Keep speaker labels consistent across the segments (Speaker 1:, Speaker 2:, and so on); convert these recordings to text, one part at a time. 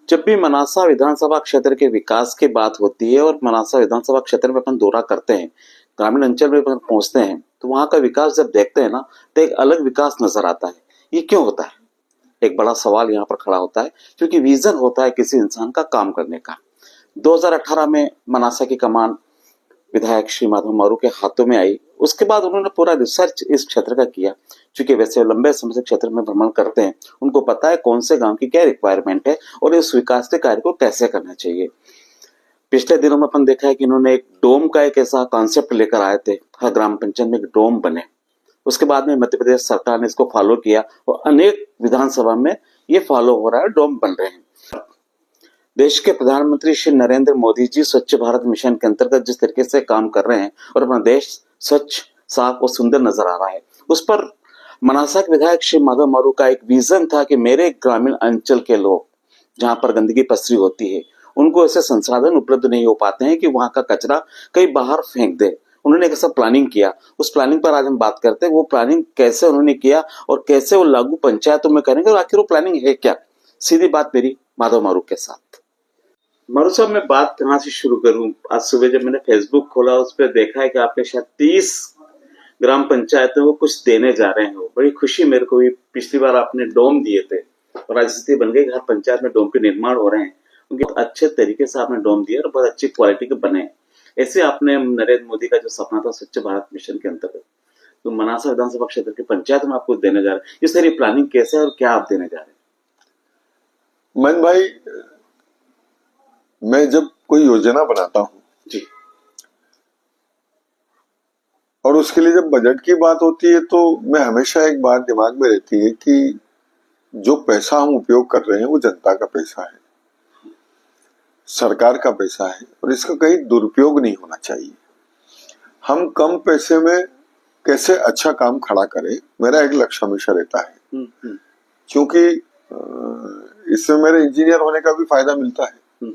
Speaker 1: जब भी मनासा विधानसभा क्षेत्र के विकास की बात होती है और मनासा विधानसभा क्षेत्र में अपन दौरा करते हैं, ग्रामीण अंचल में अपन पहुंचते हैं, तो वहां का विकास जब देखते हैं ना, तो एक अलग विकास नजर आता है। ये क्यों होता है? एक बड़ा सवाल यहाँ पर खड़ा होता है, क्योंकि विजन होता है किसी इंसान का काम करने का। 2018 में मनासा की कमान विधायक श्री माधव मारू के हाथों में आई। उसके बाद उन्होंने पूरा रिसर्च इस क्षेत्र का किया, क्योंकि वैसे लंबे समय से क्षेत्र में भ्रमण करते हैं, उनको पता है कौन से गांव की क्या रिक्वायरमेंट है और इस विकास के कार्य को कैसे करना चाहिए। पिछले दिनों में अपन देखा है कि इन्होंने एक डोम का एक ऐसा कॉन्सेप्ट लेकर आए थे, हर ग्राम पंचायत में एक डोम बने। उसके बाद में मध्य प्रदेश सरकार ने इसको फॉलो किया और अनेक विधानसभा में ये फॉलो हो रहा है, डोम बन रहे हैं। देश के प्रधानमंत्री श्री नरेंद्र मोदी जी स्वच्छ भारत मिशन के अंतर्गत जिस तरीके से काम कर रहे हैं और अपना देश स्वच्छ, साफ और सुंदर नजर आ रहा है, उस पर मनासा के विधायक श्री माधव मारू का एक विजन था कि मेरे ग्रामीण अंचल के लोग जहां पर गंदगी पसरी होती है, उनको ऐसे संसाधन उपलब्ध नहीं हो पाते हैं कि वहां का कचरा कहीं बाहर फेंक दे। उन्होंने एक ऐसा प्लानिंग किया, उस प्लानिंग पर आज हम बात करते हैं। वो प्लानिंग कैसे उन्होंने किया और कैसे वो लागू पंचायतों में करेंगे और आखिर वो प्लानिंग है क्या? सीधी बात मेरी माधव मारू के साथ। मारू साहब, मैं बात कहाँ से शुरू करूं? आज सुबह जब मैंने फेसबुक खोला, उस पर देखा है कि आपने शायद 30 ग्राम पंचायतों को कुछ देने जा रहे हो। बड़ी खुशी मेरे को हुई। पिछली बार आपने डोम दिए थे और आज स्थिति बन गई कि हर पंचायत में डोम के निर्माण हो रहे हैं। उनके अच्छे तरीके से आपने डोम दिए और बहुत अच्छी क्वालिटी के बने। ऐसे आपने नरेंद्र मोदी का जो सपना था स्वच्छ भारत मिशन के अंतर्गत, तो मनासा विधानसभा क्षेत्र की पंचायत में आपको देने जा रहे हैं। इस सारी प्लानिंग कैसे है और क्या आप देने जा रहे हैं?
Speaker 2: मन भाई, मैं जब कोई योजना बनाता हूं
Speaker 1: जी,
Speaker 2: और उसके लिए जब बजट की बात होती है, तो मैं हमेशा एक बात दिमाग में रहती है कि जो पैसा हम उपयोग कर रहे हैं वो जनता का पैसा है, सरकार का पैसा है और इसका कहीं दुरुपयोग नहीं होना चाहिए। हम कम पैसे में कैसे अच्छा काम खड़ा करें, मेरा एक लक्ष्य हमेशा रहता है। क्योंकि इससे मेरे इंजीनियर होने का भी फायदा मिलता है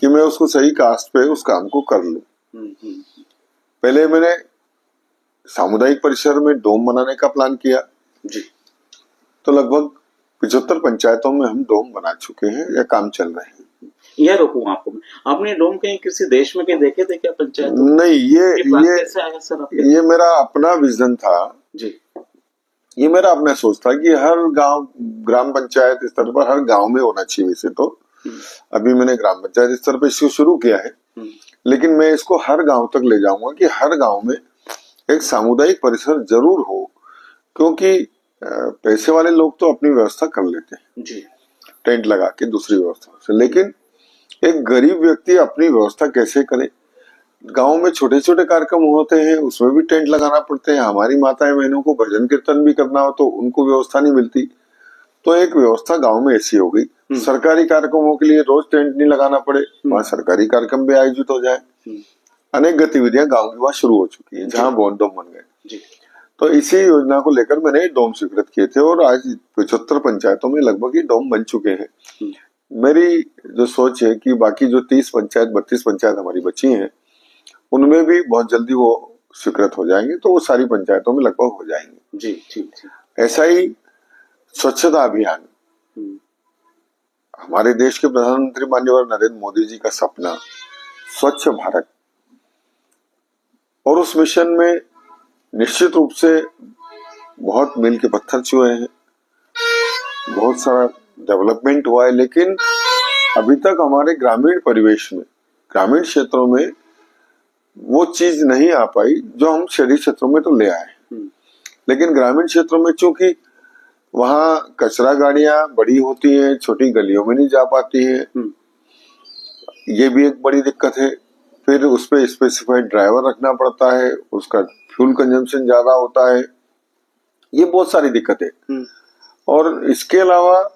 Speaker 2: कि मैं उसको सही कास्ट पे उस काम को कर लूं। पहले मैंने सामुदायिक परिसर में डोम बनाने का प्लान किया
Speaker 1: जी,
Speaker 2: तो लगभग 75 पंचायतों में हम डोम बना चुके हैं या काम चल रहे हैं।
Speaker 1: यह रोकूं आपको, आपने डोम कहीं किसी देश में कहीं देखे थे क्या पंचायत?
Speaker 2: नहीं, ये मेरा अपना विजन था
Speaker 1: जी।
Speaker 2: ये मेरा अपना सोच था कि हर गांव, ग्राम पंचायत स्तर पर हर गांव में होना चाहिए। वैसे तो अभी मैंने ग्राम पंचायत स्तर पर इसको शुरू किया है, लेकिन मैं इसको हर गांव तक ले जाऊंगा कि हर गांव में एक सामुदायिक परिसर जरूर हो, क्योंकि पैसे वाले लोग तो अपनी व्यवस्था कर लेते हैं
Speaker 1: जी,
Speaker 2: टेंट लगा के दूसरी व्यवस्था से, लेकिन एक गरीब व्यक्ति अपनी व्यवस्था कैसे करे? गांव में छोटे छोटे कार्यक्रम होते हैं, उसमें भी टेंट लगाना पड़ते हैं। हमारी माताएं बहनों को भजन कीर्तन भी करना हो तो उनको व्यवस्था नहीं मिलती। तो एक व्यवस्था गांव में ऐसी हो गई, सरकारी कार्यक्रमों के लिए रोज टेंट नहीं लगाना पड़े, वहाँ सरकारी कार्यक्रम भी आयोजित हो जाए। अनेक गतिविधियां गाँव की वहाँ शुरू हो चुकी है जहाँ बोन डोम बन गए। तो इसी योजना को लेकर मैंने डोम स्वीकृत किए थे और आज 75 पंचायतों में लगभग ये डोम बन चुके हैं। मेरी जो सोच है कि बाकी जो 30 पंचायत 32 पंचायत हमारी बची हैं, उनमें भी बहुत जल्दी वो स्वीकृत हो जाएंगे, तो वो सारी पंचायतों में लगभग हो जाएंगे।
Speaker 1: जी, ठीक।
Speaker 2: ऐसा ही स्वच्छता अभियान, हमारे देश के प्रधानमंत्री माननीय नरेंद्र मोदी जी का सपना स्वच्छ भारत, और उस मिशन में निश्चित रूप से बहुत मील के पत्थर छुए हैं, बहुत सारा डेवलपमेंट हुआ है, लेकिन अभी तक हमारे ग्रामीण परिवेश में, ग्रामीण क्षेत्रों में वो चीज नहीं आ पाई जो हम शहरी क्षेत्रों में तो ले आए। लेकिन ग्रामीण क्षेत्रों में चूंकि वहाँ कचरा गाड़ियां बड़ी होती हैं, छोटी गलियों में नहीं जा पाती हैं, ये भी एक बड़ी दिक्कत है। फिर उस पर स्पेसिफाइड ड्राइवर रखना पड़ता है, उसका फ्यूल कंजम्पशन ज्यादा होता है, ये बहुत सारी दिक्कतें। और इसके अलावा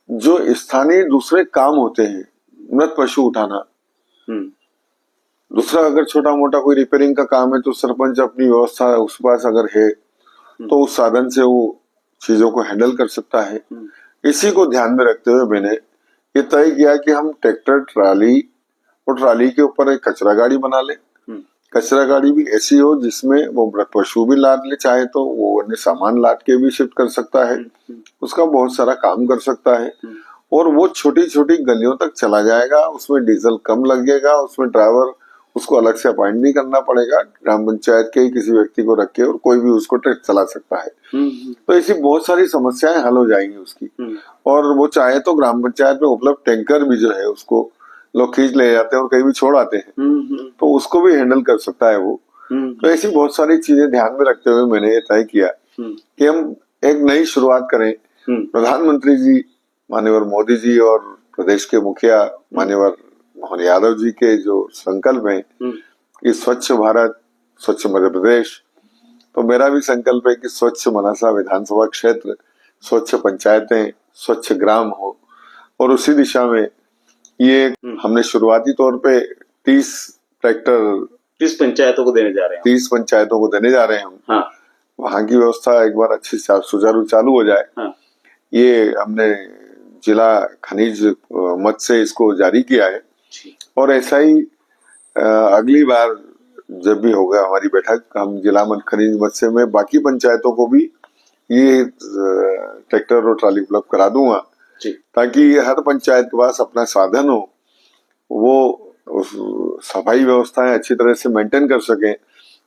Speaker 2: जो स्थानीय दूसरे काम होते हैं, मृत पशु उठाना, दूसरा अगर छोटा मोटा कोई रिपेयरिंग का काम है तो सरपंच अपनी व्यवस्था उस पास अगर है तो उस साधन से वो चीजों को हैंडल कर सकता है। इसी को ध्यान में रखते हुए मैंने ये तय किया कि हम ट्रैक्टर, ट्राली और ट्राली के ऊपर एक कचरा गाड़ी बना ले। कचरा गाड़ी भी ऐसी हो जिसमें वो मृत पशु भी लाद ले, चाहे तो वो अन्य सामान लाद के भी शिफ्ट कर सकता है, उसका बहुत सारा काम कर सकता है। और वो छोटी छोटी गलियों तक चला जाएगा, उसमें डीजल कम लगेगा, उसमें ड्राइवर उसको अलग से अपॉइंट नहीं करना पड़ेगा, ग्राम पंचायत के ही किसी व्यक्ति को रख के और कोई भी उसको ट्रक चला सकता है। तो ऐसी बहुत सारी समस्याएं हल हो जाएंगी उसकी। और वो चाहे तो ग्राम पंचायत में उपलब्ध टैंकर भी जो है उसको लोग खींच ले जाते हैं और कहीं भी छोड़ आते हैं, तो उसको भी हैंडल कर सकता है वो। तो ऐसी बहुत सारी चीजें ध्यान में रखते हुए मैंने ये तय किया कि हम एक नई शुरुआत करें। प्रधानमंत्री जी माननीय मोदी जी और प्रदेश के मुखिया माननीय मोहन यादव जी के जो संकल्प है कि स्वच्छ भारत स्वच्छ मध्य प्रदेश, तो मेरा भी संकल्प है कि स्वच्छ मनासा विधानसभा क्षेत्र, स्वच्छ पंचायतें, स्वच्छ ग्राम हो। और उसी दिशा में ये हमने शुरुआती तौर पे 30 ट्रैक्टर
Speaker 1: 30 पंचायतों को देने जा रहे हैं।
Speaker 2: 30 पंचायतों को देने जा रहे हैं हम।
Speaker 1: हाँ।
Speaker 2: वहां की व्यवस्था एक बार अच्छी सुचारू चालू हो जाए।
Speaker 1: हाँ।
Speaker 2: ये हमने जिला खनिज मद से इसको जारी किया है और ऐसा ही अगली बार जब भी होगा हमारी बैठक, हम जिला खनिज मद से में बाकी पंचायतों को भी ये ट्रैक्टर और ट्राली उपलब्ध करा दूंगा ताकि हर पंचायत के पास अपना साधन हो, वो सफाई व्यवस्थाएं अच्छी तरह से मेंटेन कर सके।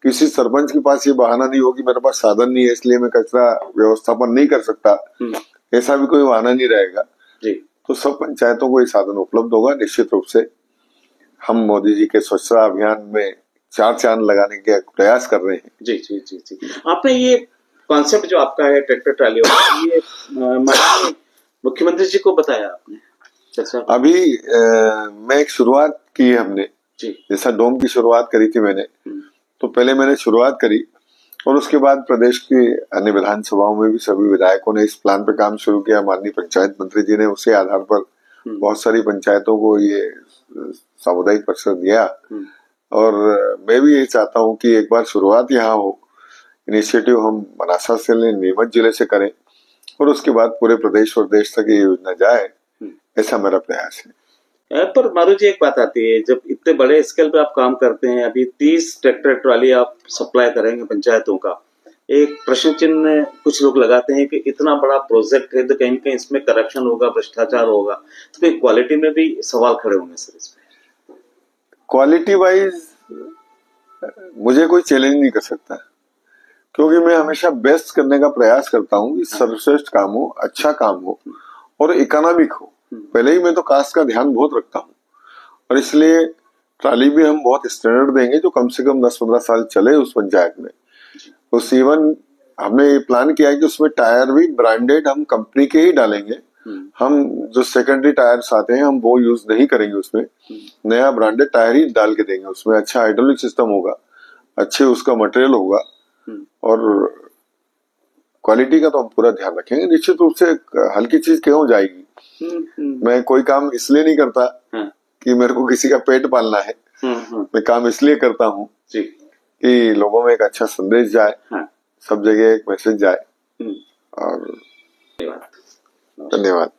Speaker 2: किसी सरपंच के पास ये बहाना नहीं हो कि मेरे पास साधन नहीं है इसलिए मैं कचरा व्यवस्थापन नहीं कर सकता, ऐसा भी कोई बहाना नहीं रहेगा। तो सब पंचायतों को ये साधन उपलब्ध होगा। निश्चित रूप से हम मोदी जी के स्वच्छता अभियान में 4 चांद लगाने के प्रयास कर रहे हैं।
Speaker 1: जी जी जी जी। आपने ये कॉन्सेप्ट जो आपका है ट्रैक्टर ट्राली, ये मुख्यमंत्री जी को बताया आपने?
Speaker 2: अभी मैं एक शुरुआत की है हमने, जैसा डोम की शुरुआत करी थी मैंने, तो पहले मैंने शुरुआत करी और उसके बाद प्रदेश की अन्य विधानसभाओं में भी सभी विधायकों ने इस प्लान पे काम शुरू किया। माननीय पंचायत मंत्री जी ने उसी आधार पर बहुत सारी पंचायतों को ये सामुदायिक परिसर दिया और मैं भी यही चाहता हूँ कि एक बार शुरुआत यहाँ हो। इनिशिएटिव हम मनासा से लें, नीमच जिले से करें और उसके बाद पूरे प्रदेश और देश तक ये योजना जाए, ऐसा मेरा प्रयास है।
Speaker 1: पर मारू जी, एक बात आती है, जब इतने बड़े स्केल पे आप काम करते हैं, अभी 30 ट्रैक्टर ट्रॉली आप सप्लाई करेंगे पंचायतों का, एक प्रश्न चिन्ह कुछ लोग लगाते हैं कि इतना बड़ा प्रोजेक्ट है तो कहीं न कहीं इसमें करप्शन होगा, भ्रष्टाचार होगा, तो फिर क्वालिटी में भी सवाल खड़े होंगे सर इसमें।
Speaker 2: क्वालिटी वाइज मुझे कोई चैलेंज नहीं कर सकता क्योंकि मैं हमेशा बेस्ट करने का प्रयास करता हूँ कि सर्वश्रेष्ठ काम हो, अच्छा काम हो और इकोनॉमिक हो। पहले ही मैं तो कास्ट का ध्यान बहुत रखता हूँ और इसलिए ट्राली भी हम बहुत स्टैंडर्ड देंगे जो कम से कम 10-15 साल चले उस पंचायत में। उस इवन हमने ये प्लान किया है कि उसमें टायर भी ब्रांडेड हम कंपनी के ही डालेंगे। हम जो सेकेंडरी टायर्स आते हैं हम वो यूज नहीं करेंगे, उसमें नया ब्रांडेड टायर ही डाल के देंगे। उसमें अच्छा हाइड्रोलिक सिस्टम होगा, अच्छे उसका मटेरियल होगा और क्वालिटी का तो हम पूरा ध्यान रखेंगे। निश्चित रूप से हल्की चीज क्यों जाएगी। मैं कोई काम इसलिए नहीं करता कि मेरे को किसी का पेट पालना है, मैं काम इसलिए करता हूँ कि लोगों में एक अच्छा संदेश जाए, सब जगह एक मैसेज जाए। और धन्यवाद।